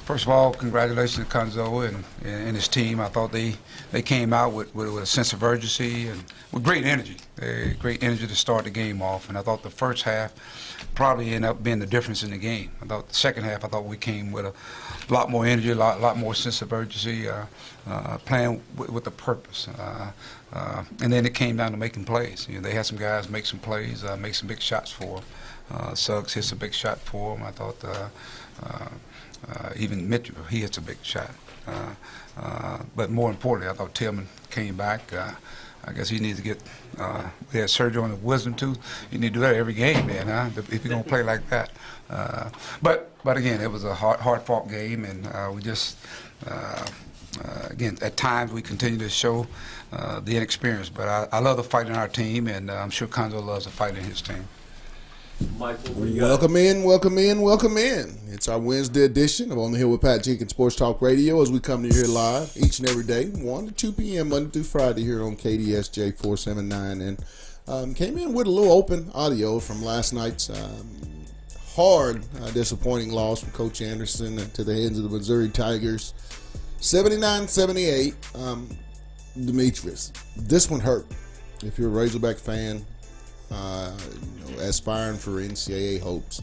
First of all, congratulations to Conzo and his team. I thought they came out with a sense of urgency and with great energy. Great energy to start the game off. And I thought the first half probably ended up being the difference in the game. I thought the second half, I thought we came with a lot more energy, a lot more sense of urgency, playing with a purpose. And then it came down to making plays. They had some guys make some plays, make some big shots for them. Suggs hits a big shot for him. I thought even Mitchell, he hits a big shot. But more importantly, I thought Tillman came back. I guess he needs to get, we had surgery on the wisdom tooth. You need to do that every game, man, huh? If you're going to play like that. But again, it was a hard-fought game, and we just, again, at times we continue to show the inexperience. But I love the fight in our team, and I'm sure Conzo loves the fight in his team. Michael, welcome in. It's our Wednesday edition of On the Hill with Pat Jenkins Sports Talk Radio as we come to you here live each and every day, 1 to 2 p.m. Monday through Friday here on KDSJ 479. And came in with a little open audio from last night's hard, disappointing loss from Coach Anderson to the hands of the Missouri Tigers. 79-78. Demetrius, this one hurt. If you're a Razorback fan, aspiring for NCAA hopes.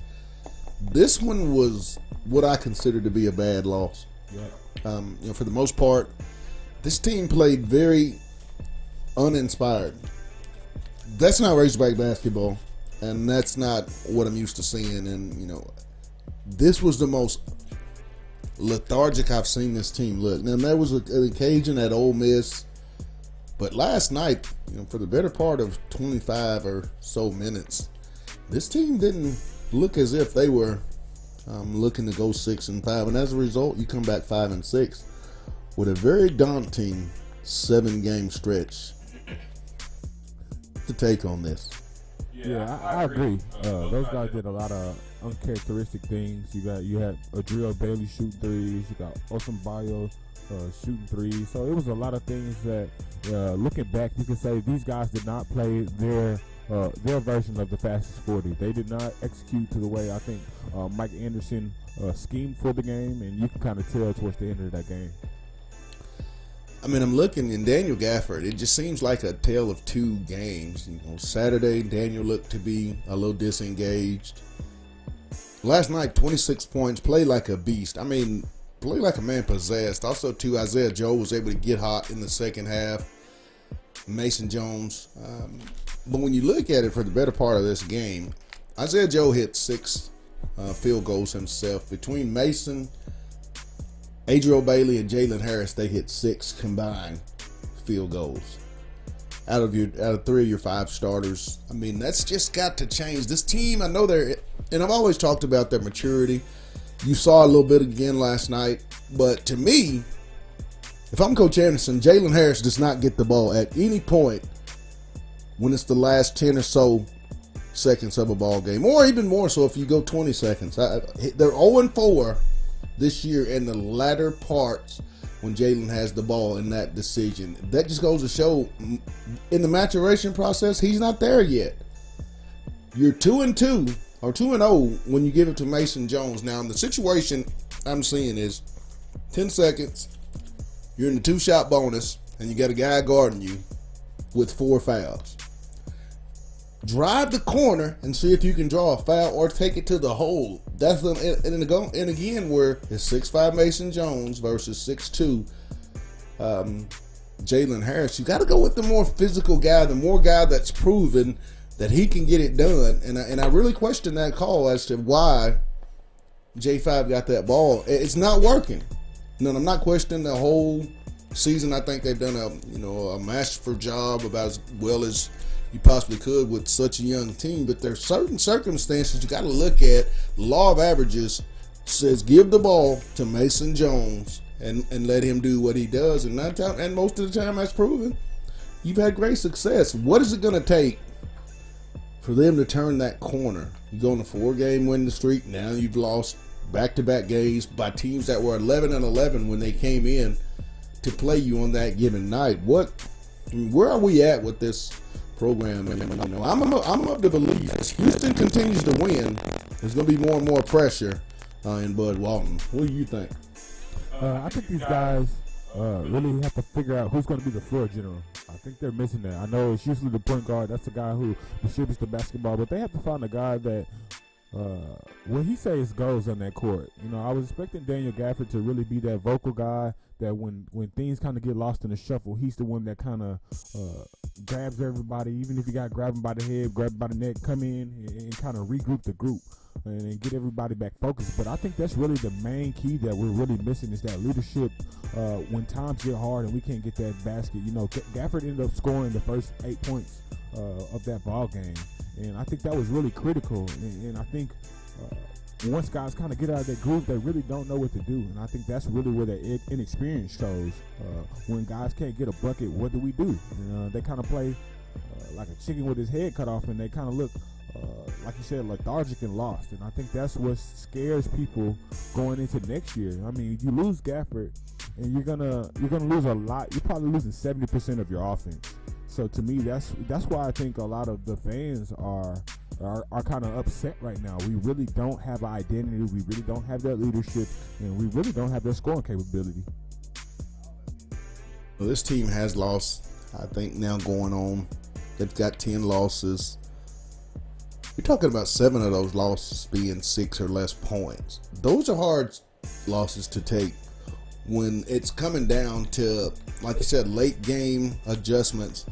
This one was what I consider to be a bad loss. Yeah. For the most part, this team played very uninspired. That's not Razorback basketball, and that's not what I'm used to seeing. And this was the most lethargic I've seen this team look. Now there was an occasion at Ole Miss. But last night, for the better part of 25 or so minutes, this team didn't look as if they were looking to go 6-5, and as a result, you come back 5-6 with a very daunting 7-game stretch. The take on this? Yeah, I agree. Those guys did a lot of uncharacteristic things. You had Adriel Bailey shoot threes. You got Osunbayo shooting threes. So it was a lot of things that, looking back, you can say these guys did not play their version of the fastest 40. They did not execute to the way I think Mike Anderson schemed for the game, and you can kind of tell towards the end of that game. I mean, I'm looking in Daniel Gafford. It just seems like a tale of two games. Saturday, Daniel looked to be a little disengaged. Last night, 26 points, played like a beast. I mean, played like a man possessed. Also, too, Isaiah Joe was able to get hot in the second half. Mason Jones. But when you look at it for the better part of this game, Isaiah Joe hit 6 field goals himself. Between Mason, Adriel Bailey, and Jalen Harris, they hit 6 combined field goals. Out of 3 of your 5 starters. I mean, that's just got to change. This team, I know and I've always talked about their maturity. You saw a little bit again last night. But to me, if I'm Coach Anderson, Jalen Harris does not get the ball at any point when it's the last 10 or so seconds of a ball game. Or even more so if you go 20 seconds. They're 0-4 this year in the latter parts when Jalen has the ball in that decision. That just goes to show in the maturation process, he's not there yet. You're 2-2 or 2-0 when you give it to Mason Jones. Now, the situation I'm seeing is 10 seconds, you're in the 2-shot bonus, and you got a guy guarding you with 4 fouls. Drive the corner and see if you can draw a foul or take it to the hole. That's and again, where it's 6'5" Mason Jones versus 6'2" Jalen Harris. You got to go with the more physical guy, the more guy that's proven that he can get it done. And I really question that call as to why J5 got that ball. It's not working. No, I'm not questioning the whole season. I think they've done a masterful job about as well as you possibly could with such a young team. But there's certain circumstances you got to look at. The law of averages says give the ball to Mason Jones and let him do what he does. And most of the time that's proven. You've had great success. What is it going to take for them to turn that corner? You go on a 4-game winning streak. Now you've lost back-to-back games by teams that were 11-11 when they came in to play you on that given night. Where are we at with this program? I'm of the belief as Houston continues to win, there's going to be more and more pressure in Bud Walton. What do you think? I think these guys really have to figure out who's going to be the floor general. I think they're missing that. I know it's usually the point guard. That's the guy who distributes the basketball, but they have to find a guy that when he says goes on that court. You know, I was expecting Daniel Gafford to really be that vocal guy that when things kind of get lost in the shuffle, he's the one that kind of grabs everybody, even if you got grabbed by the head, grabbed by the neck, come in and kind of regroup the group and get everybody back focused. But I think that's really the main key that we're really missing is that leadership when times get hard and we can't get that basket. You know, Gafford ended up scoring the first 8 points of that ball game. And I think that was really critical. And I think once guys kind of get out of that groove, they really don't know what to do. And I think that's really where the inexperience shows. When guys can't get a bucket, what do we do? They kind of play like a chicken with his head cut off, and they kind of look, like you said, lethargic and lost. And I think that's what scares people going into next year. I mean, you lose Gafford, and you're gonna lose a lot. You're probably losing 70% of your offense. So to me, that's why I think a lot of the fans are kind of upset right now. We really don't have an identity. We really don't have that leadership, and we really don't have that scoring capability. Well, this team has lost, I think, now going on. They've got 10 losses. We're talking about 7 of those losses being 6 or less points. Those are hard losses to take when it's coming down to, like you said, late game adjustments,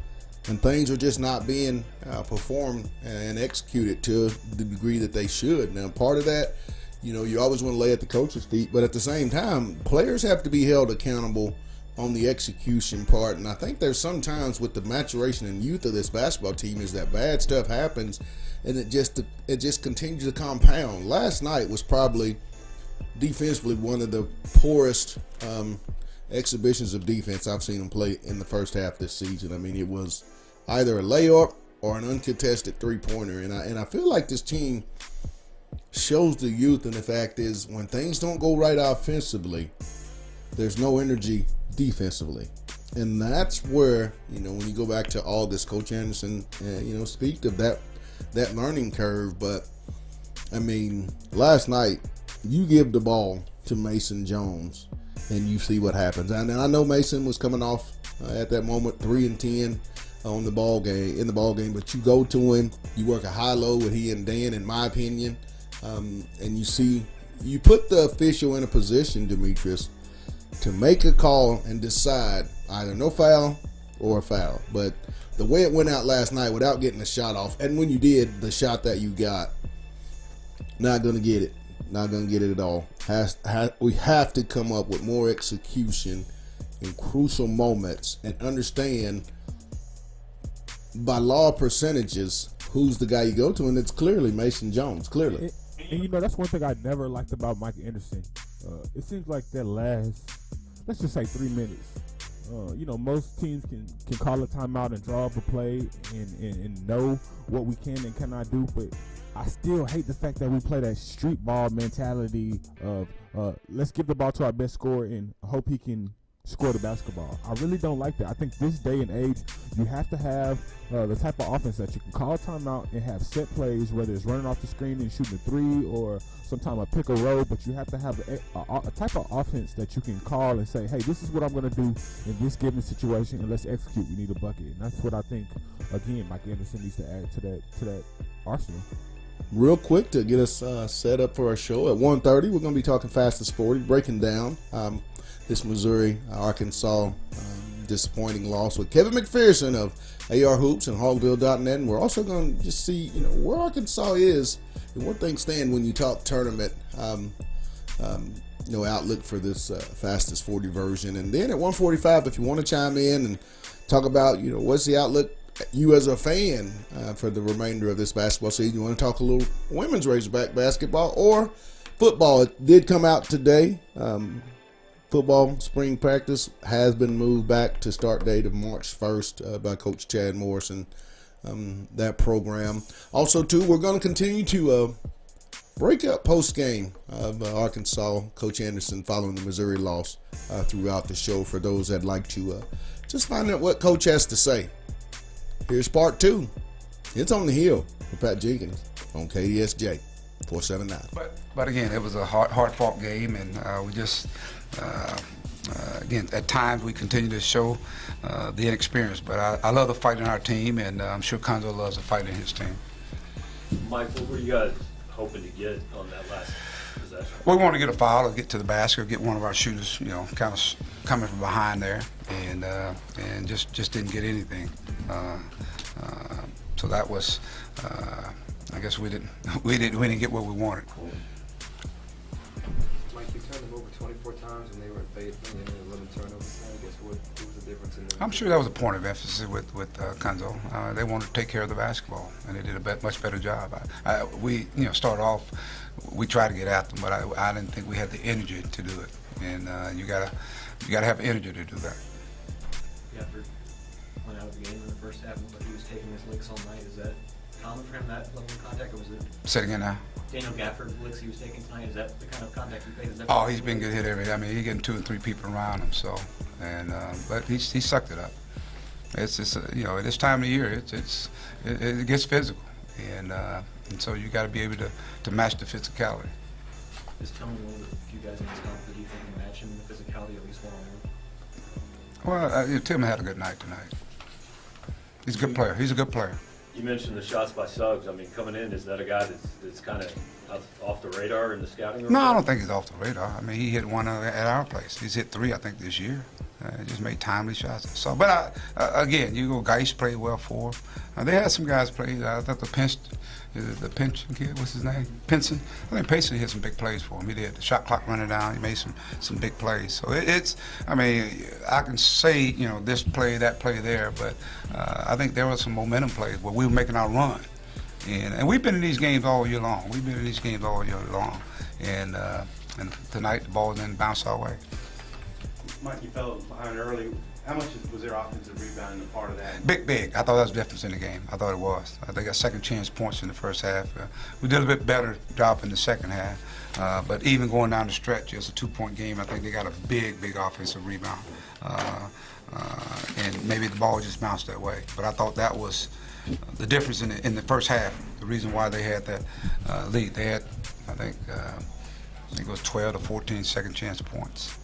and things are just not being performed and executed to the degree that they should. Now, part of that, you know, you always want to lay at the coach's feet, but at the same time, players have to be held accountable on the execution part. And I think there's sometimes with the maturation and youth of this basketball team is that bad stuff happens, and it just continues to compound. Last night was probably defensively one of the poorest exhibitions of defense I've seen them play in the first half this season. I mean, it was either a layup or an uncontested three-pointer, and I feel like this team shows the youth, and the fact is when things don't go right offensively, there's no energy defensively. And that's where, you know, when you go back to August, Coach Anderson, you know, speak of that learning curve. But I mean, last night you give the ball to Mason Jones and you see what happens. And I know Mason was coming off at that moment 3 and 10 on the ball game, but you go to him, you work a high low with he and Dan, in my opinion, and you put the official in a position, Demetrius, to make a call and decide either no foul or a foul. But the way it went out last night without getting a shot off, and when you did, the shot that you got, not going to get it. Not going to get it at all. We have to come up with more execution in crucial moments and understand by law of percentages who's the guy you go to, and it's clearly Mason Jones, clearly. And you know, that's one thing I never liked about Mike Anderson. It seems like that last, let's just say 3 minutes. You know, most teams can call a timeout and draw up a play and know what we can and cannot do, but I still hate the fact that we play that street ball mentality of let's give the ball to our best scorer and hope he can score the basketball. I really don't like that. I think this day and age, you have to have the type of offense that you can call a timeout and have set plays, whether it's running off the screen and shooting a three or sometimes a pick and roll, but you have to have a type of offense that you can call and say, hey, this is what I'm going to do in this given situation, and let's execute. We need a bucket. And that's what I think, again, Mike Anderson needs to add to that arsenal. Real quick to get us set up for our show at 1:30, we're going to be talking Fastest 40, breaking down this Missouri-Arkansas disappointing loss with Kevin McPherson of AR Hoops and Hogville.net. And we're also going to just see, you know, where Arkansas is and where things stand when you talk tournament, you know, outlook for this Fastest 40 version. And then at 1:45, if you want to chime in and talk about, you know, what's the outlook you as a fan for the remainder of this basketball season. You want to talk a little women's Razorback basketball or football. It did come out today. Football spring practice has been moved back to start date of March 1st by Coach Chad Morrison, that program. Also, too, we're going to continue to break up post-game of Arkansas, Coach Anderson, following the Missouri loss throughout the show for those that like to just find out what Coach has to say. Here's part 2. It's on the Hill with Pat Jenkins on KDSJ. 479. But again, it was a hard-fought game, and we just again at times we continue to show the inexperience. But I love the fight in our team, and I'm sure Conzo loves the fight in his team. Mike, what were you guys hoping to get on that last possession? We wanted to get a foul or get to the basket or get one of our shooters, kind of coming from behind there, and just didn't get anything. So that was, I guess we didn't get what we wanted. Mike, you turned them over 24 times and they were in faith and 11 turnovers. I guess what was the difference in them? I'm sure that was a point of emphasis with Conzo. They wanted to take care of the basketball, and they did a much better job. We started off, we tried to get at them, but I didn't think we had the energy to do it. And you gotta have energy to do that. Gafford went out of the game in the first half, but he was taking his licks all night. Is that common for him, that level of contact, or was it Say it again now. Daniel Gafford licks he was taking tonight? Is that the kind of contact he plays? Oh, he's been good hit every. I mean, he's getting 2 and 3 people around him. So, and but he sucked it up. It's just at this time of the year, it gets physical, and so you got to be able to match the physicality. Is Tony one of the few guys in this conference that you think can match him in the physicality at least one-on-one? Well, Tim had a good night tonight. He's a good player. He's a good player. You mentioned the shots by Suggs. I mean, coming in, is that a guy that's kind of off the radar in the scouting report? No, I don't think he's off the radar. I mean, he hit one at our place. He's hit 3, I think, this year. Just made timely shots. So, but again, Geis played well for him. They had some guys play. I thought the Pension kid, what's his name? Pinson. I think Payson hit some big plays for him. He did. The shot clock running down. He made some big plays. So it's. I mean, I can say this play, that play there, but I think there were some momentum plays where we were making our run, and we've been in these games all year long. And tonight the ball didn't bounce our way. Mike, you fell behind early. How much was their offensive rebounding a part of that? Big. I thought that was the difference in the game. I thought it was. They got second chance points in the first half. We did a bit better job in the second half. But even going down the stretch, it's a 2-point game. I think they got a big offensive rebound. And maybe the ball just bounced that way. But I thought that was the difference in the first half, the reason why they had that lead. They had, I think it was 12 to 14 second chance points.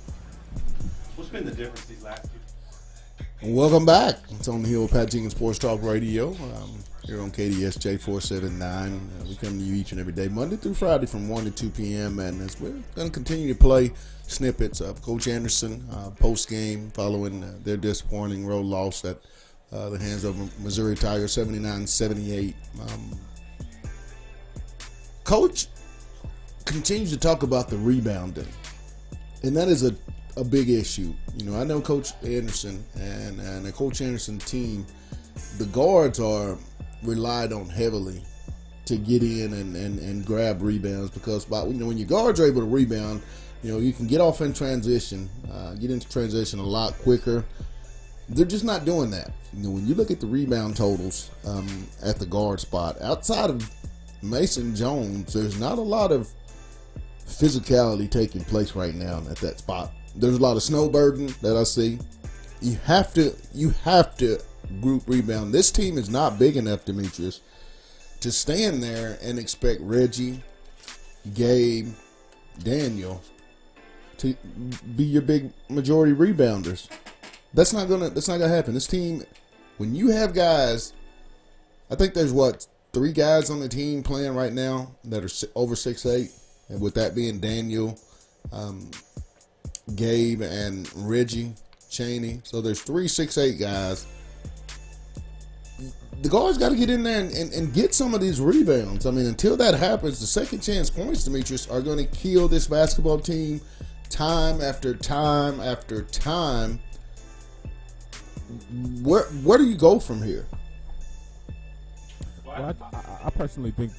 What's been the difference these last two? Welcome back. It's on the Hill Pat Jenkins Sports Talk Radio here on KDSJ 479. We come to you each and every day, Monday through Friday from 1 to 2 p.m. And as we're going to continue to play snippets of Coach Anderson post-game following their disappointing road loss at the hands of Missouri Tigers 79-78. Coach continues to talk about the rebounding, and that is a big issue. I know Coach Anderson and the Coach Anderson team, the guards are relied on heavily to get in and grab rebounds, because when your guards are able to rebound, you can get off in transition, get into transition a lot quicker. They're just not doing that. When you look at the rebound totals at the guard spot, outside of Mason Jones, there's not a lot of physicality taking place right now at that spot. There's a lot of snow burden that I see. You have to group rebound. This team is not big enough, Demetrius, to stand there and expect Reggie, Gabe, Daniel to be your big majority rebounders. That's not gonna happen. This team, when you have guys, I think there's 3 guys on the team playing right now that are over 6'8", and with that being Daniel, Gabe, and Reggie Chaney. So there's 3 6'8" guys. The guards got to get in there and get some of these rebounds. I mean, until that happens, the second chance points, Demetrius, are going to kill this basketball team time after time after time. Where do you go from here? Well, I personally think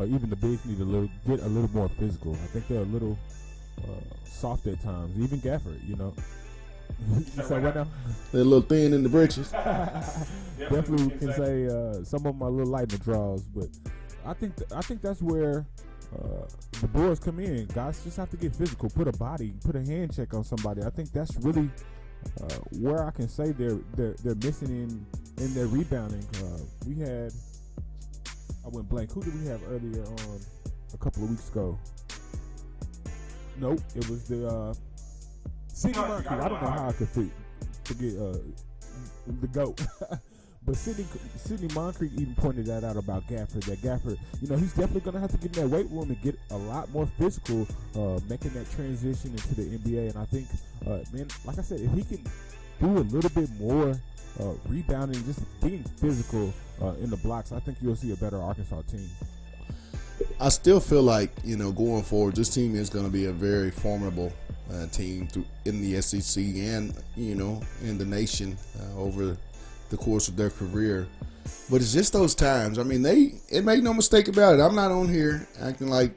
even the bigs need to get a little more physical. I think they're a little soft at times. Even Gafford, So what now? They're a little thin in the britches. Definitely can say some of them are a little light in the draws, but I think that's where the boys come in. Guys just have to get physical, put a hand check on somebody. I think that's really where I can say they're missing in their rebounding. I went blank. Who did we have earlier on a couple of weeks ago. Nope, it was the Sidney Moncrief. I don't know how I could forget the GOAT. But Sidney Moncrief even pointed that out about Gafford. That Gafford, he's definitely going to have to get in that weight room and get a lot more physical, making that transition into the NBA. And I think, man, like I said, if he can do a little bit more rebounding, just being physical in the blocks, I think you'll see a better Arkansas team. I still feel like, going forward, this team is going to be a very formidable team in the SEC and, in the nation over the course of their career. But it's just those times. I mean, make no mistake about it. I'm not on here acting like,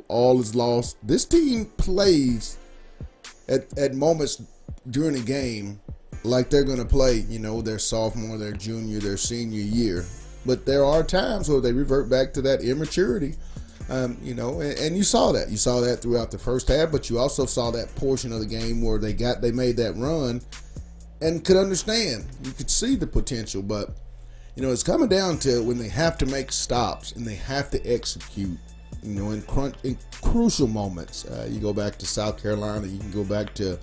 all is lost. This team plays at moments during a game like they're going to play, their sophomore, their junior, their senior year. But there are times where they revert back to that immaturity, and you saw that. You saw that throughout the first half, but you also saw that portion of the game where they made that run and could understand. You could see the potential, but, it's coming down to when they have to make stops and they have to execute, in crucial moments. You go back to South Carolina, you can go back to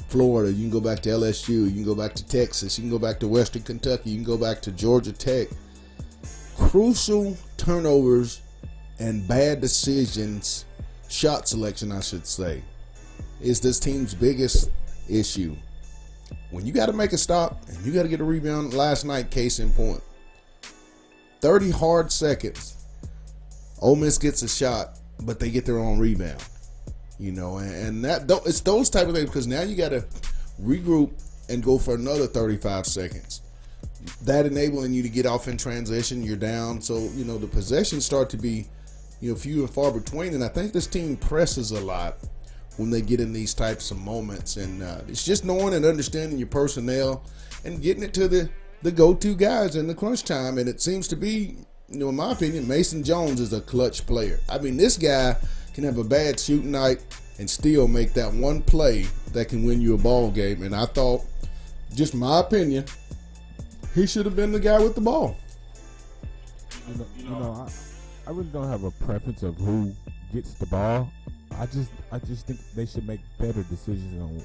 Florida, you can go back to LSU, you can go back to Texas, you can go back to Western Kentucky, you can go back to Georgia Tech. Crucial turnovers and bad decisions, shot selection, I should say, is this team's biggest issue. When you got to make a stop and you got to get a rebound, last night, case in point, 30 hard seconds, Ole Miss gets a shot, but they get their own rebound. And it's those type of things, because now you got to regroup and go for another 35 seconds. That enabling you to get off in transition, you're down. So, the possessions start to be, few and far between. And I think this team presses a lot when they get in these types of moments. And it's just knowing and understanding your personnel and getting it to the go-to guys in the crunch time. And it seems to be, in my opinion, Mason Jones is a clutch player. I mean, this guy can have a bad shooting night and still make that one play that can win you a ball game. And I thought, just my opinion, he should have been the guy with the ball. I really don't have a preference of who gets the ball. I just think they should make better decisions on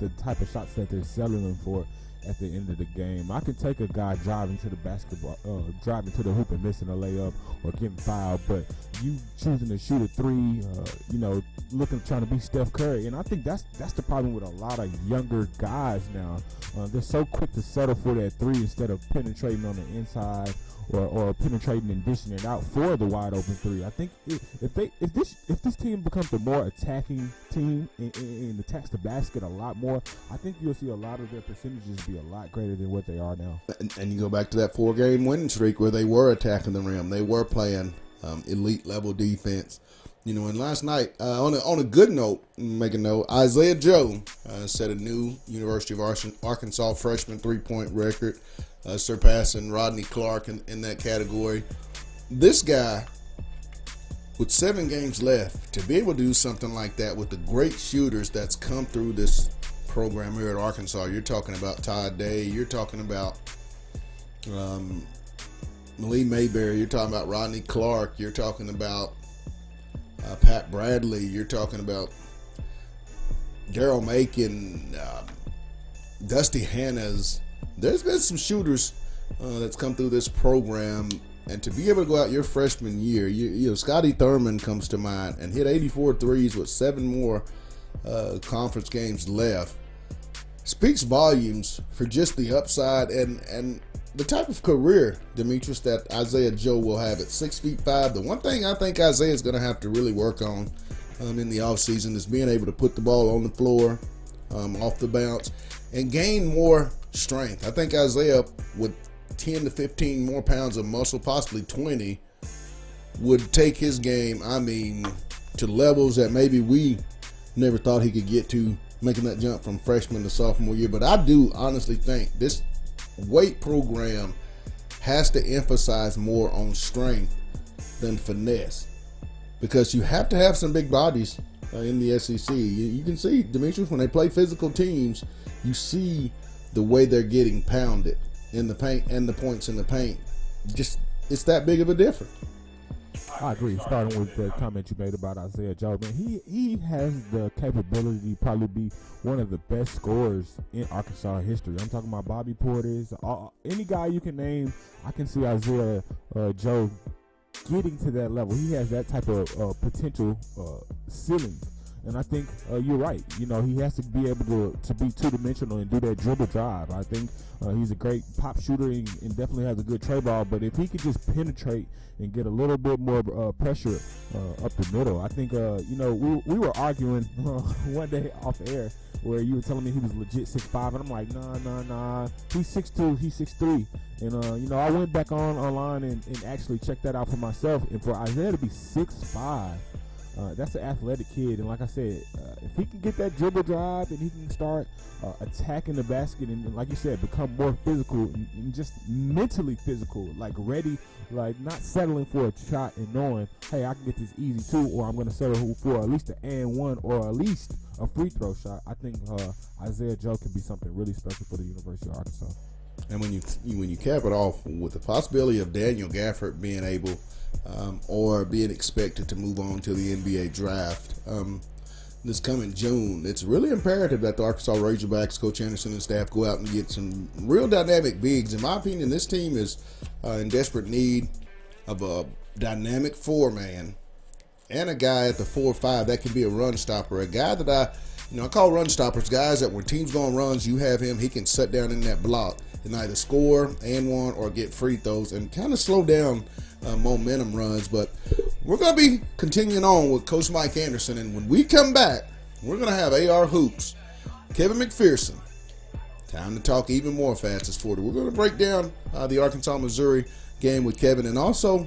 the type of shots that they're selling them for at the end of the game. I can take a guy driving to the basketball, driving to the hoop and missing a layup or getting fouled, but you choosing to shoot a three, trying to be Steph Curry, and I think that's the problem with a lot of younger guys now. They're so quick to settle for that three instead of penetrating on the inside or penetrating and dishing it out for the wide open three. I think if this team becomes a more attacking team and attacks the basket a lot more, I think you'll see a lot of their percentages be a lot greater than what they are now. And you go back to that 4-game winning streak where they were attacking the rim. They were playing elite level defense. And last night, on a good note, make a note, Isaiah Joe set a new University of Arkansas freshman three-point record, surpassing Rodney Clark in that category. This guy, with 7 games left, to be able to do something like that with the great shooters that's come through this program here at Arkansas, you're talking about Todd Day, you're talking about Lee Mayberry, you're talking about Rodney Clark, you're talking about Pat Bradley, you're talking about Daryl Macon, Dusty Hannas. There's been some shooters that's come through this program, and to be able to go out your freshman year, Scotty Thurman comes to mind and hit 84 threes with 7 more conference games left. Speaks volumes for just the upside and the type of career, Demetrius, that Isaiah Joe will have at 6'5". The one thing I think Isaiah is going to have to really work on in the offseason is being able to put the ball on the floor, off the bounce, and gain more strength. I think Isaiah, with 10 to 15 more pounds of muscle, possibly 20, would take his game, to levels that maybe we never thought he could get to, making that jump from freshman to sophomore year. But I do honestly think this weight program has to emphasize more on strength than finesse, because you have to have some big bodies in the SEC. You can see, Demetrius, when they play physical teams, you see the way they're getting pounded in the paint and the points in the paint. Just, it's that big of a difference. All I agree. Starting with the comment you made about Isaiah Joe, man, he has the capability to probably be one of the best scorers in Arkansas history. I'm talking about Bobby Portis, any guy you can name. I can see Isaiah Joe getting to that level. He has that type of potential ceiling. And I think you're right. You know, he has to be able to be two-dimensional and do that dribble drive. I think he's a great pop shooter and definitely has a good tray ball. But if he could just penetrate and get a little bit more pressure up the middle, I think, you know, we were arguing one day off air where you were telling me he was legit 6'5", and I'm like, nah. He's 6'2", he's 6'3". And, you know, I went back online and actually checked that out for myself. And for Isaiah to be 6'5", that's an athletic kid, and like I said, if he can get that dribble drive and he can start attacking the basket and like you said, become more physical and just mentally physical, like ready, like not settling for a shot and knowing, hey, I can get this easy too, or I'm going to settle for at least an and one or at least a free throw shot. I think Isaiah Joe can be something really special for the University of Arkansas. And when you cap it off with the possibility of Daniel Gafford being able or being expected to move on to the NBA draft this coming June, it's really imperative that the Arkansas Razorbacks, Coach Anderson and staff, go out and get some real dynamic bigs. In my opinion, this team is in desperate need of a dynamic four-man and a guy at the 4-5 that can be a run stopper, a guy that I call run stoppers, guys that when teams go on runs, you have him, he can sit down in that block and either score and one or get free throws and kind of slow down momentum runs. But we're going to be continuing on with Coach Mike Anderson, and when we come back, we're going to have AR Hoops, Kevin McPherson. Time to talk even more fastest 40. We're going to break down the Arkansas-Missouri game with Kevin and also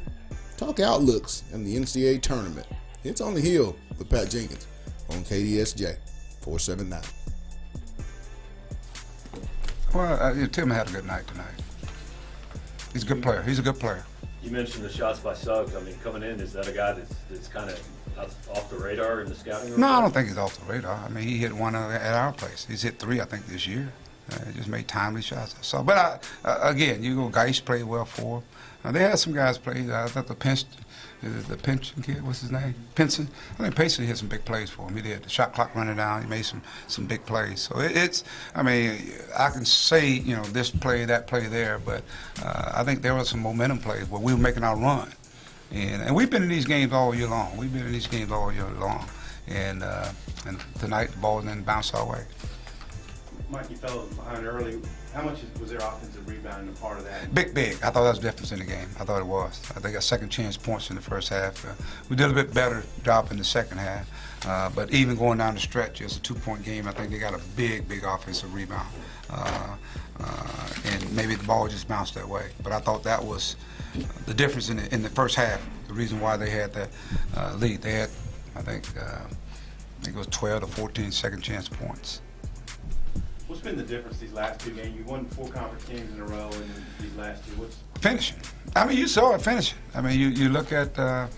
talk outlooks in the NCAA tournament. It's on the Hill with Pat Jenkins on KDSJ 479. Well, Tim had a good night tonight. He's a good player. He's a good player. You mentioned the shots by Suggs. I mean, coming in, is that a guy that's kind of off the radar in the scouting room? No, I don't think he's off the radar. I mean, he hit one at our place. He's hit 3, I think, this year. He just made timely shots. So, but again, you go. Geis played well for him. They had some guys play. I thought the Pension kid, what's his name? Pinson. I think Payson hit some big plays for him. He did. The shot clock running down. He made some big plays. So it's. I mean, I can say this play, that play there, but I think there were some momentum plays where we were making our run, and we've been in these games all year long. And tonight the ball didn't bounce our way. Mike, you fell behind early. How much was their offensive rebounding a part of that? Big. I thought that was the difference in the game. I thought it was. They got second chance points in the first half. We did a bit better job in the second half. But even going down the stretch, it's a 2-point game. I think they got a big offensive rebound. And maybe the ball just bounced that way. But I thought that was the difference in the first half. The reason why they had that lead. They had, I think it was 12 to 14 second chance points. What's been the difference these last 2 games? You won 4 conference games in a row, and then these last 2. What's finishing? I mean, you saw it finishing. I mean, you look at the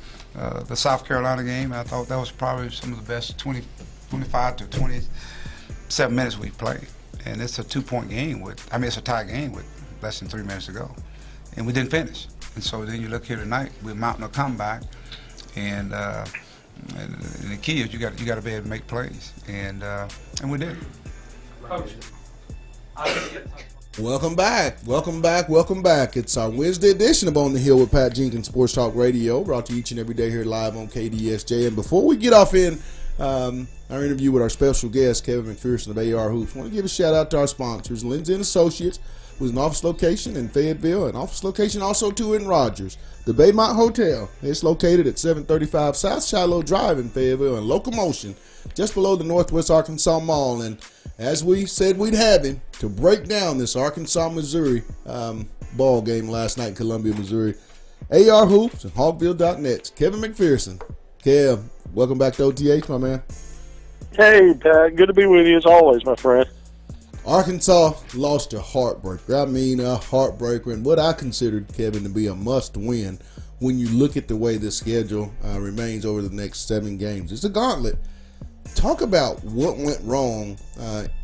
South Carolina game. I thought that was probably some of the best 25 to 27 minutes we played, and it's a 2-point game it's a tie game with less than 3 minutes to go, and we didn't finish. And so then you look here tonight, we're mounting a comeback, and the key is you got to be able to make plays, and we did. Coach, Welcome back. It's our Wednesday edition of On the Hill with Pat Jenkins Sports Talk Radio, brought to you each and every day here live on KDSJ. And before we get off in our interview with our special guest, Kevin McPherson of AR Hoops, I want to give a shout out to our sponsors, Lindsay & Associates, with an office location in Fayetteville, an office location also too in Rogers. The Baymont Hotel, it's located at 735 South Shiloh Drive in Fayetteville, and Locomotion, just below the Northwest Arkansas Mall. And as we said we'd have him to break down this Arkansas-Missouri ball game last night in Columbia, Missouri, AR Hoops and Hogville.net. Kevin McPherson. Kev, welcome back to OTH, my man. Hey, Pat. Good to be with you as always, my friend. Arkansas lost a heartbreaker. I mean, a heartbreaker, and what I considered, Kevin, to be a must-win when you look at the way the schedule remains over the next 7 games. It's a gauntlet. Talk about what went wrong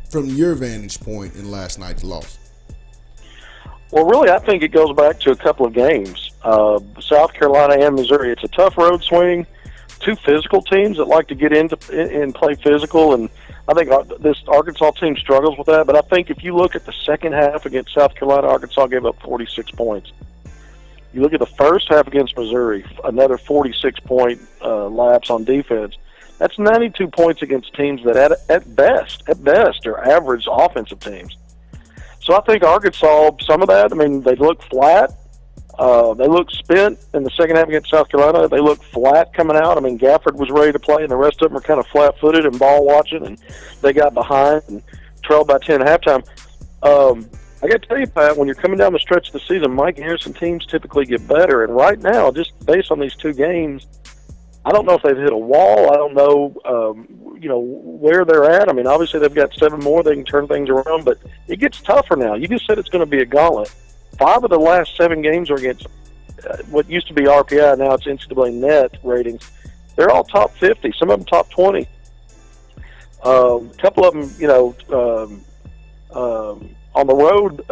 from your vantage point in last night's loss. Well, really, I think it goes back to a couple of games. South Carolina and Missouri. It's a tough road swing. Two physical teams that like to get into and play physical, and I think this Arkansas team struggles with that. But I think if you look at the second half against South Carolina, Arkansas gave up 46 points. You look at the first half against Missouri, another 46-point lapse on defense. That's 92 points against teams that at best are average offensive teams. So I think Arkansas, some of that, I mean, they look flat. They look spent in the second half against South Carolina. They look flat coming out. I mean, Gafford was ready to play, and the rest of them were kind of flat-footed and ball-watching, and they got behind and trailed by 10 at halftime. I got to tell you, Pat, when you're coming down the stretch of the season, Mike Harrison teams typically get better. And right now, just based on these two games, I don't know if they've hit a wall. I don't know, where they're at. I mean, obviously they've got 7 more. They can turn things around, but it gets tougher now. You just said it's going to be a gauntlet. 5 of the last 7 games are against what used to be RPI. Now it's NCAA net ratings. They're all top 50. Some of them top 20. A couple of them, on the road,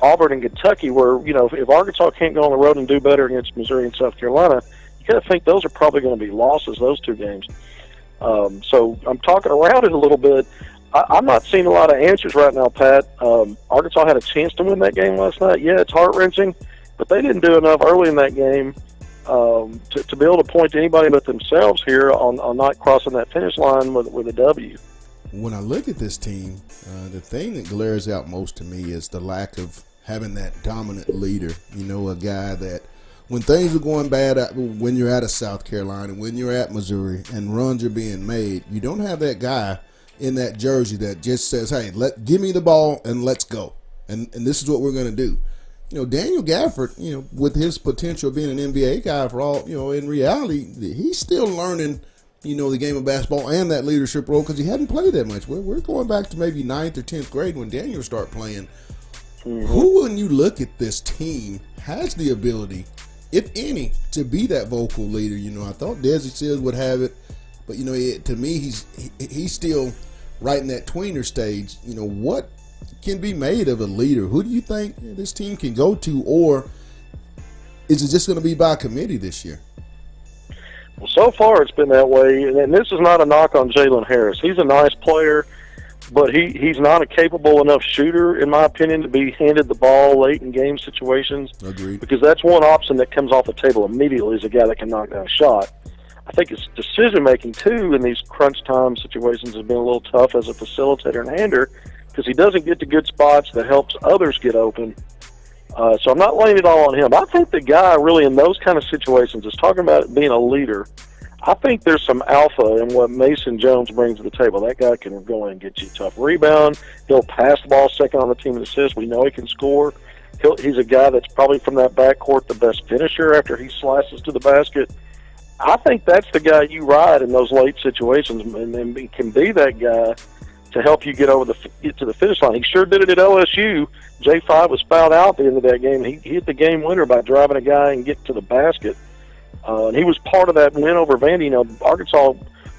Auburn and Kentucky, where, if Arkansas can't go on the road and do better against Missouri and South Carolina, you got to think those are probably going to be losses, those 2 games. So I'm talking around it a little bit. I'm not seeing a lot of answers right now, Pat. Arkansas had a chance to win that game last night. Yeah, it's heart-wrenching, but they didn't do enough early in that game to be able to point to anybody but themselves here on not crossing that finish line with a W. When I look at this team, the thing that glares out most to me is the lack of having that dominant leader. A guy that when things are going bad, when you're out of South Carolina, when you're at Missouri, and runs are being made, you don't have that guy in that jersey that just says, hey, give me the ball and let's go. And this is what we're going to do. Daniel Gafford, with his potential of being an NBA guy for all, in reality, he's still learning, the game of basketball and that leadership role because he hadn't played that much. We're going back to maybe 9th or 10th grade when Daniel started playing. Mm-hmm. Who, when you look at this team, has the ability, if any, to be that vocal leader? I thought Desi Sills would have it, but, to me, he's still right in that tweener stage. What can be made of a leader? Who do you think this team can go to, or is it just going to be by committee this year? Well, so far it's been that way, and this is not a knock on Jalen Harris. He's a nice player, but he's not a capable enough shooter, in my opinion, to be handed the ball late in game situations. Agreed. Because that's one option that comes off the table immediately is a guy that can knock down a shot. I think his decision-making, too, in these crunch time situations has been a little tough as a facilitator and hander because he doesn't get to good spots that helps others get open. So I'm not laying it all on him. I think the guy really in those kind of situations is talking about being a leader. I think there's some alpha in what Mason Jones brings to the table. That guy can go in and get you a tough rebound. He'll pass the ball second on the team in assists. We know he can score. He's a guy that's probably from that backcourt the best finisher after he slices to the basket. I think that's the guy you ride in those late situations, and he can be that guy to help you get to the finish line. He sure did it at LSU. J5 was fouled out at the end of that game. He hit the game winner by driving a guy and getting to the basket. And he was part of that win over Vandy. Arkansas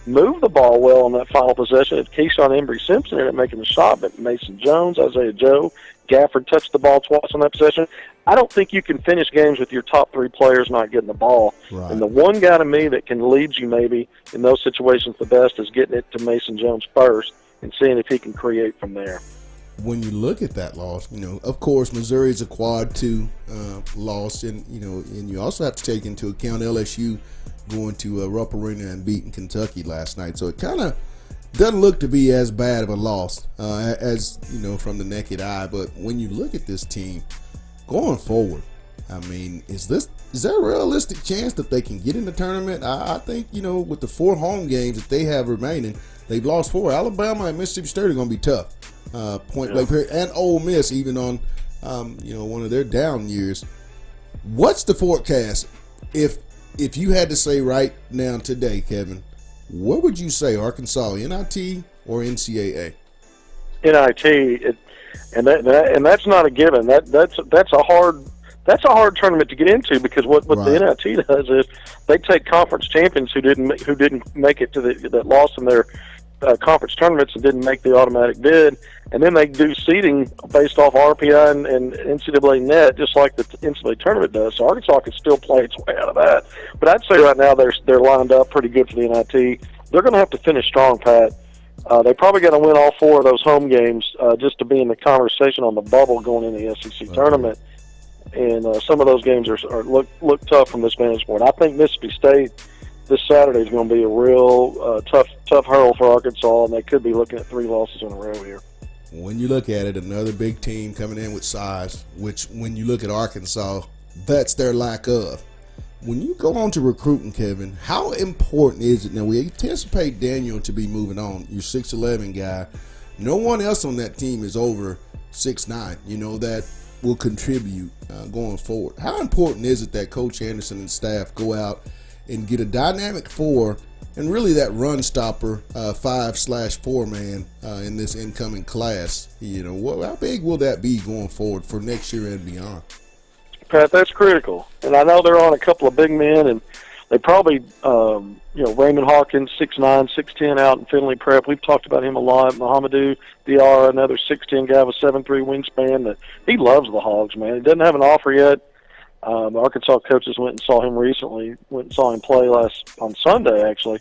moved the ball well on that final possession. It's Keyshawn Embry-Simpson ended up making the shot, but Mason Jones, Isaiah Joe, Gafford touched the ball twice on that possession. I don't think you can finish games with your top 3 players not getting the ball. Right. And the one guy to me that can lead you maybe in those situations the best is getting it to Mason Jones first and seeing if he can create from there. When you look at that loss, of course, Missouri is a quad 2 loss, and and you also have to take into account LSU going to Rupp Arena and beating Kentucky last night. So it kind of doesn't look to be as bad of a loss as from the naked eye. But when you look at this team going forward, I mean, is there a realistic chance that they can get in the tournament? I think with the 4 home games that they have remaining, they've lost 4. Alabama and Mississippi State are going to be tough. Point blank period, and Ole Miss even on one of their down years. What's the forecast if you had to say right now today, Kevin? What would you say, Arkansas, NIT or NCAA? NIT, and that's not a given. That's a hard tournament to get into because what Right. the NIT does is they take conference champions who didn't make it to that lost in their conference tournaments and didn't make the automatic bid. And then they do seeding based off RPI and NCAA net, just like the NCAA tournament does. So Arkansas can still play its way out of that. But I'd say right now they're lined up pretty good for the NIT. They're going to have to finish strong, Pat. They probably got to win all 4 of those home games just to be in the conversation on the bubble going in the SEC tournament. And some of those games look tough from this vantage point. I think Mississippi State this Saturday is going to be a real tough hurdle for Arkansas, and they could be looking at 3 losses in a row here. When you look at it, another big team coming in with size, which when you look at Arkansas, that's their lack of. When you go on to recruiting, Kevin, how important is it? Now, we anticipate Daniel to be moving on. Your 6'11" guy. No one else on that team is over 6'9", that will contribute going forward. How important is it that Coach Anderson and staff go out and get a dynamic 4 and really that run stopper 5/4 man in this incoming class? How big will that be going forward for next year and beyond? Pat, that's critical. And I know they're on a couple of big men, and they probably, Raymond Hawkins, 6'9", 6'10", out in Finley Prep. We've talked about him a lot. Mohamedou Diarra, another 6'10" guy with 7'3" wingspan. That he loves the Hogs, man. He doesn't have an offer yet. The Arkansas coaches went and saw him recently. Went and saw him play on Sunday, actually.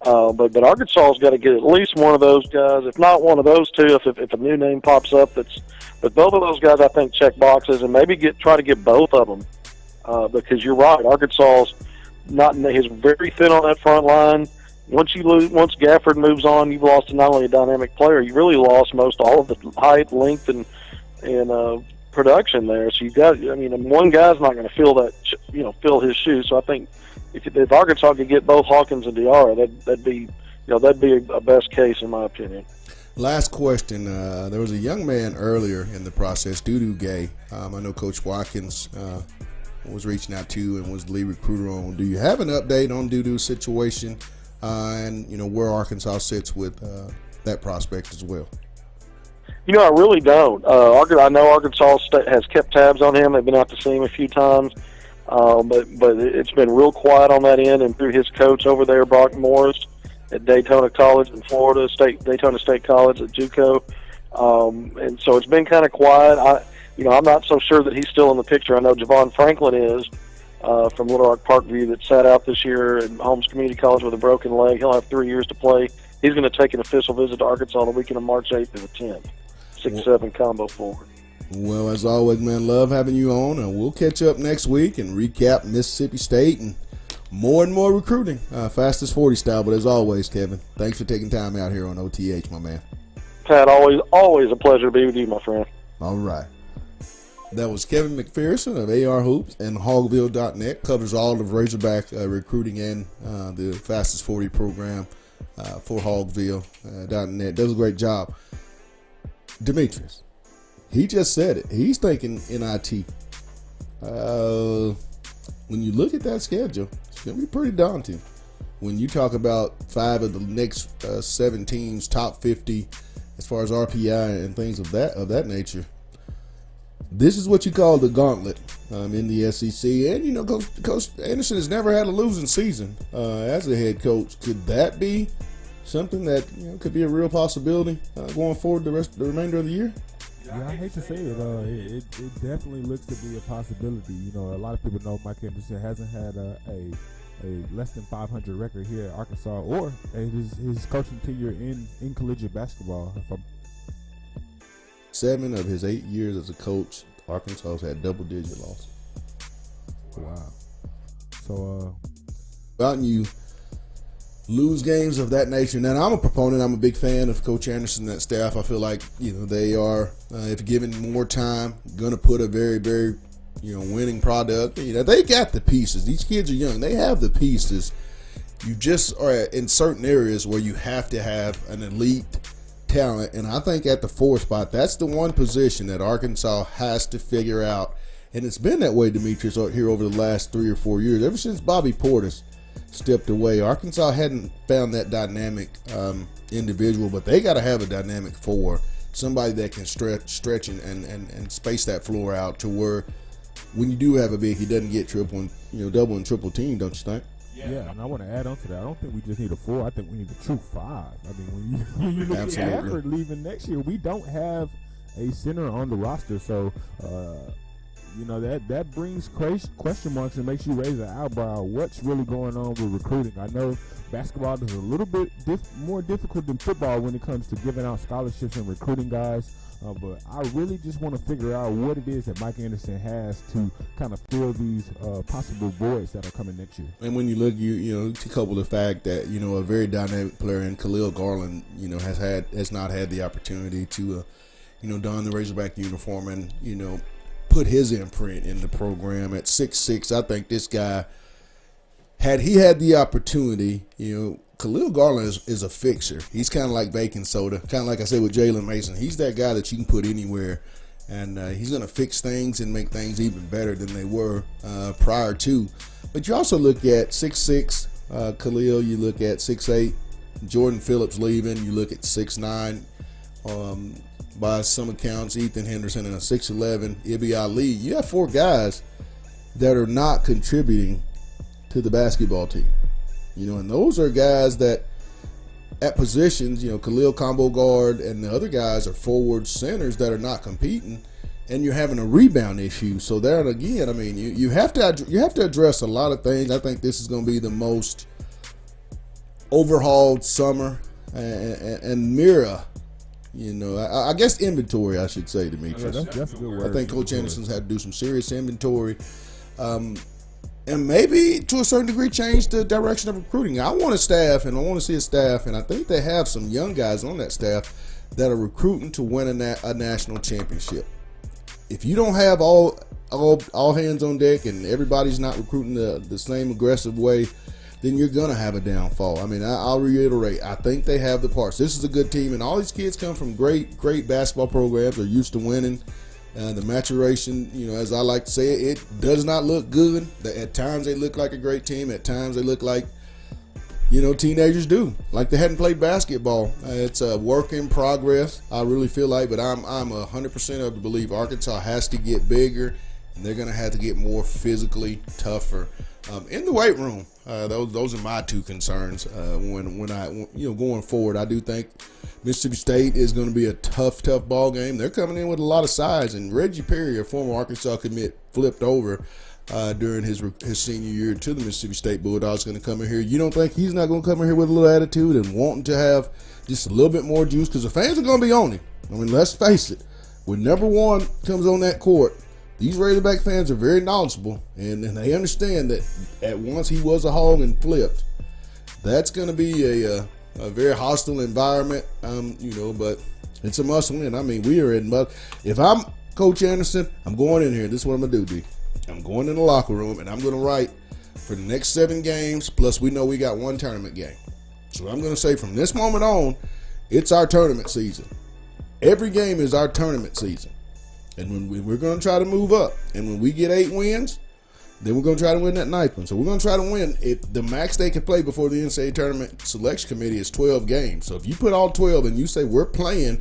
But Arkansas's got to get at least one of those guys, if not one of those 2, if a new name pops up. But both of those guys, I think, check boxes, and maybe try to get both of them. Because you're right, Arkansas's he's very thin on that front line. Once Gafford moves on, you've lost not only a dynamic player, you really lost all of the height, length, and production there. So one guy's not going to fill his shoes. So I think if Arkansas could get both Hawkins and Diarra, that'd be a best case in my opinion. Last question. There was a young man earlier in the process, Dudu Gay. I know Coach Watkins was reaching out to and was the lead recruiter on. Do you have an update on Dudu's situation and where Arkansas sits with that prospect as well? I really don't. I know Arkansas has kept tabs on him. They've been out to see him a few times, but it's been real quiet on that end. And through his coach over there, Brock Morris, at Daytona College in Florida, Daytona State College at JUCO, and so it's been kind of quiet. I'm not so sure that he's still in the picture. I know Javon Franklin is from Little Rock Parkview that sat out this year at Holmes Community College with a broken leg. He'll have 3 years to play. He's going to take an official visit to Arkansas the weekend of March 8th to the 10th. 6'7" combo forward. Well, as always, man, love having you on. And we'll catch up next week and recap Mississippi State and more recruiting, fastest 40 style. But as always, Kevin, thanks for taking time out here on OTH, my man. Pat, always a pleasure to be with you, my friend. All right. That was Kevin McPherson of AR Hoops and Hogville.net. Covers all of Razorback recruiting and the fastest 40 program for Hogville.net. Does a great job. Demetrius, he just said it. He's thinking NIT. When you look at that schedule, it's going to be pretty daunting. When you talk about 5 of the next 7 teams, top 50, as far as RPI and things of that nature, this is what you call the gauntlet in the SEC. And, Coach Anderson has never had a losing season as a head coach. Could that be something that could be a real possibility going forward the remainder of the year? Yeah, I hate to say it. It definitely looks to be a possibility. A lot of people know Mike Anderson hasn't had a less than 500 record here at Arkansas or his coaching tenure in collegiate basketball. 7 of his 8 years as a coach, Arkansas has had double-digit losses. Wow. So, about you lose games of that nature. Now, I'm a proponent. I'm a big fan of Coach Anderson and that staff. I feel like they are, if given more time, going to put a very, very winning product. They got the pieces. These kids are young. They have the pieces. You just are in certain areas where you have to have an elite talent, and I think at the 4 spot, that's the one position that Arkansas has to figure out. And it's been that way, Demetrius, here over the last 3 or 4 years. Ever since Bobby Portis stepped away, Arkansas hadn't found that dynamic individual, but they got to have a dynamic 4, somebody that can stretch and space that floor out to where when you do have a big, he doesn't get double and triple team, don't you think? Yeah, Yeah, and I want to add on to that. I don't think we just need a 4. I think we need a true 5. I mean, when you look at Stafford leaving next year, we don't have a center on the roster. So, you know, that brings question marks and makes you raise an eyebrow. What's really going on with recruiting? I know basketball is a little bit more difficult than football when it comes to giving out scholarships and recruiting guys. But I really just want to figure out what it is that Mike Anderson has to kind of fill these possible voids that are coming next year. And when you look, you know, to couple the fact that, you know, a very dynamic player in Khalil Garland, you know, has not had the opportunity to, you know, don the Razorback uniform and, you know, put his imprint in the program at 6'6". I think this guy, had he had the opportunity, you know, Khalil Garland is a fixer. He's kind of like baking soda, kind of like I said with Jalen Mason. He's that guy that you can put anywhere, and he's going to fix things and make things even better than they were prior to. But you also look at 6'6", Khalil. You look at 6'8", Jordan Phillips leaving. You look at 6'9", by some accounts, Ethan Henderson, and a 6'11", Ibi Ali. You have 4 guys that are not contributing to the basketball team. You know, and those are guys that at positions, you know, Khalil combo guard and the other guys are forward centers that are not competing, and you're having a rebound issue. So there again, I mean, you have to address a lot of things. I think this is going to be the most overhauled summer and mirror. You know, I guess inventory, I should say, Demetrius. That's a good word. I think Coach Anderson's had to do some serious inventory. And maybe to a certain degree change the direction of recruiting. I want a staff, and I want to see a staff, and I think they have some young guys on that staff that are recruiting to win a national championship. If you don't have all hands on deck and everybody's not recruiting the same aggressive way, then you're going to have a downfall. I mean, I'll reiterate, I think they have the parts. This is a good team, and all these kids come from great basketball programs. They're used to winning. The maturation, you know, as I like to say, it does not look good. At times they look like a great team. At times they look like, you know, teenagers do, like they hadn't played basketball. It's a work in progress, I really feel like, but I'm 100% of the belief Arkansas has to get bigger, and they're going to have to get more physically tougher in the weight room. Those are my 2 concerns when I, you know, going forward. I do think Mississippi State is going to be a tough ball game. They're coming in with a lot of size, and Reggie Perry, a former Arkansas commit, flipped over during his senior year to the Mississippi State Bulldogs. Going to come in here. You don't think he's not going to come in here with a little attitude and wanting to have just a little bit more juice? Because the fans are going to be on him. I mean, let's face it. When number 1 comes on that court, these Razorback fans are very knowledgeable, and they understand that at once he was a hog and flipped. That's going to be a very hostile environment, you know, but it's a must win. I mean, we are in must. If I'm Coach Anderson, I'm going in here. This is what I'm going to do, D. I'm going in the locker room, and I'm going to write for the next 7 games, plus we know we got 1 tournament game. So I'm going to say from this moment on, it's our tournament season. Every game is our tournament season. And when we're going to try to move up, and when we get 8 wins, then we're going to try to win that 9th one. So we're going to try to win. If the max they can play before the NCAA Tournament Selection Committee is 12 games. So if you put all 12 and you say we're playing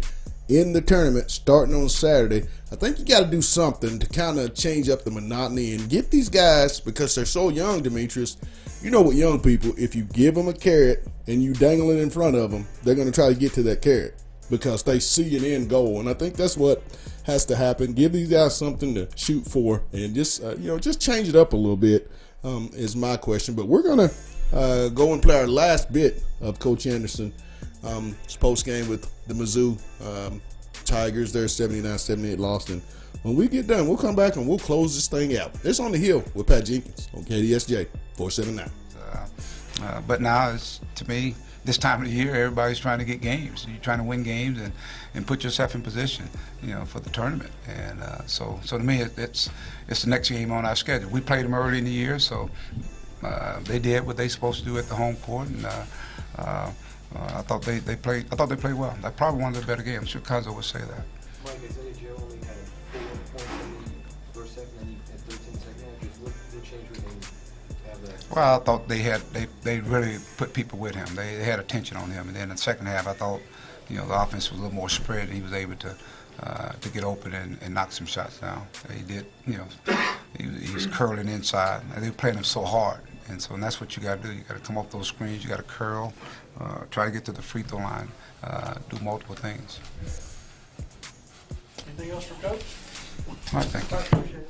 in the tournament starting on Saturday, I think you got to do something to kind of change up the monotony and get these guys, because they're so young, Demetrius. You know what young people, if you give them a carrot and you dangle it in front of them, they're going to try to get to that carrot because they see an end goal. And I think that's what has to happen. Give these guys something to shoot for, and just you know, just change it up a little bit is my question. But we're gonna go and play our last bit of Coach Anderson post game with the Mizzou Tigers. They're 79-78 lost, and when we get done, we'll come back and we'll close this thing out. It's On the Hill with Pat Jenkins on KDSJ 479. But now, it's, to me, this time of the year, everybody's trying to get games. You're trying to win games and put yourself in position, you know, for the tournament. And so to me, it's the next game on our schedule. We played them early in the year, so they did what they supposed to do at the home court, and I thought they played. I thought they played well. That's probably one of the better games. I'm sure Conzo would say that. Mike, I said that you only had 4 points in the first second, and you had 13 second half. What changed when they have that? Well, I thought they really put people with him. They had attention on him, and then in the second half, I thought, you know, the offense was a little more spread, and he was able to get open and knock some shots down. He did, you know, he was curling inside. And they were playing him so hard. And so that's what you got to do. You got to come off those screens. You got to curl, try to get to the free throw line, do multiple things. Anything else for Coach? All right, thank you. I appreciate it.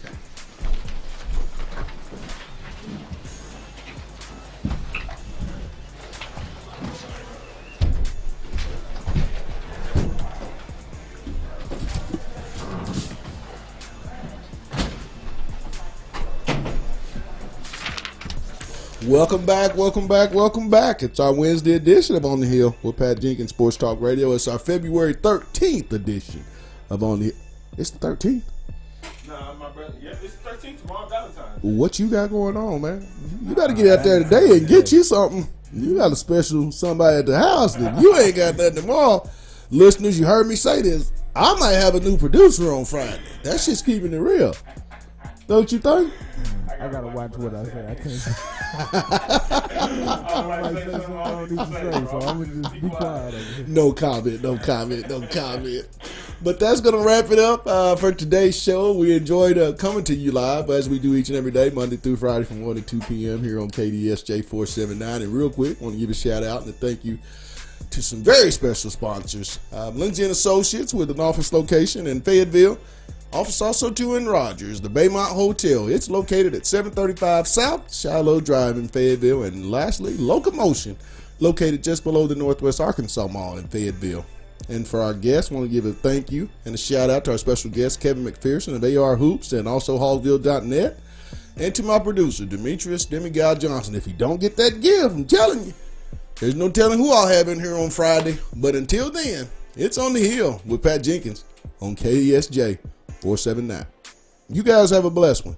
Welcome back, welcome back, welcome back. It's our Wednesday edition of On the Hill with Pat Jenkins Sports Talk Radio. It's our February 13th edition of On the Hill. It's the 13th? Nah, my brother. Yeah, it's 13th tomorrow, Valentine's. What you got going on, man? You got to get out there today and get you something. You got a special somebody at the house that you ain't got nothing tomorrow. Listeners, you heard me say this. I might have a new producer on Friday. That shit's keeping it real. Don't you think? I gotta watch what I say. I can't. I might say something I don't need to say, so I'm gonna just be quiet over here. No comment, no comment, no comment. But that's going to wrap it up for today's show. We enjoyed coming to you live as we do each and every day, Monday through Friday from 1 to 2 p.m. here on KDSJ 479. And real quick, I want to give a shout out and a thank you to some very special sponsors. Lindsay & Associates with an office location in Fayetteville. Office also too in Rogers, the Baymont Hotel. It's located at 735 South Shiloh Drive in Fayetteville. And lastly, Locomotion, located just below the Northwest Arkansas Mall in Fayetteville. And for our guests, I want to give a thank you and a shout out to our special guest, Kevin McPherson of AR Hoops and also Hallsville.net. And to my producer, Demetrius Demigod Johnson. If you don't get that gift, I'm telling you, there's no telling who I'll have in here on Friday. But until then, it's On the Hill with Pat Jenkins on KDSJ 479. You guys have a blessed one.